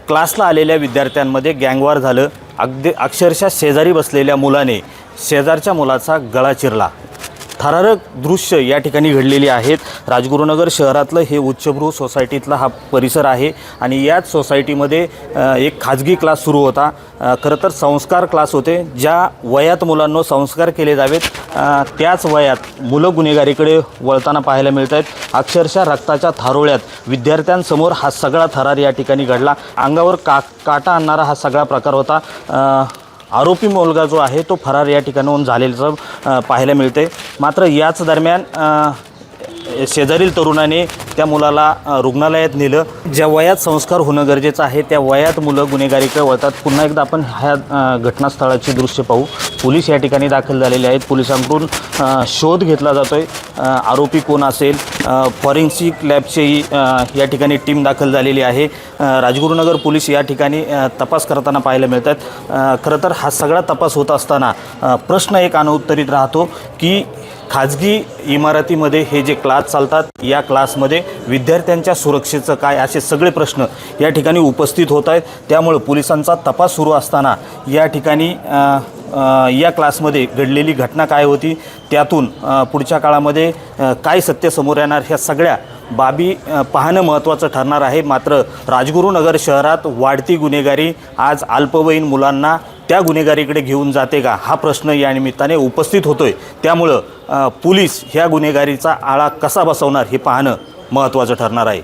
क्लासला आलेल्या विद्यार्थ्यांमध्ये गँगवॉर झालं। अगदी अक्षरशः शेजारी बसलेल्या मुलाने शेजारच्या मुलाचा गळा चिरला। थरारक दृश्य या ठिकाणी घडलेली आहेत। राजगुरुनगर शहरातलं हे उच्चभ्रू सोसायटीतला हा परिसर आहे आणि याच सोसायटीमध्ये एक खाजगी क्लास सुरू होता। खरं तर संस्कार क्लास होते। ज्या वयात मुलांना संस्कार केले जावेत त्याच वयात मुलं गुन्हेगारीकडे वळताना पाहायला मिळत आहेत। अक्षरशः रक्ताच्या थारोळ्यात विद्यार्थ्यांसमोर हा सगळा थरार या ठिकाणी घडला। अंगावर काटा आणणारा हा सगळा प्रकार होता। आरोपी मुलगा जो आहे तो फरार या ठिकाणाहून झालेलं पाहायला मिळते। मात्र याच दरम्यान शेजारील तरुणाने त्या मुलाला रुग्णालयात नेलं। ज्या वयात संस्कार होणं गरजेचं आहे त्या वयात मुलं गुन्हेगारीकडे वळतात। पुन्हा एकदा आपण ह्या घटनास्थळाची दृश्य पाहू। पोलीस या ठिकाणी दाखल झालेले आहेत। पोलिसांकडून शोध घेतला जातोय। आरोपी कोण असेल फॉरेन्सिक लॅबचीही या ठिकाणी टीम दाखल झालेली आहे। राजगुरुनगर पोलीस या ठिकाणी तपास करताना पाहायला मिळतात। खरं तर हा सगळा तपास होत असताना प्रश्न एक अनुत्तरित राहतो की खाजगी इमारतीमध्ये हे जे क्लास चालतात या क्लासमध्ये विद्यार्थ्यांच्या सुरक्षेचं काय, असे सगळे प्रश्न या ठिकाणी उपस्थित होत आहेत। त्यामुळे पोलिसांचा तपास सुरू असताना या ठिकाणी या क्लासमध्ये घडलेली घटना काय होती, त्यातून पुढच्या काळामध्ये काय सत्य समोर येणार, ह्या सगळ्या बाबी पाहणं महत्त्वाचं ठरणार आहे। मात्र राजगुरुनगर शहरात वाढती गुन्हेगारी आज अल्पवयीन मुलांना त्या गुन्हेगारीकडे घेऊन जाते का, हा प्रश्न या निमित्ताने उपस्थित होतोय। त्यामुळं पोलीस ह्या गुन्हेगारीचा आळा कसा बसवणार हे पाहणं महत्त्वाचं ठरणार आहे।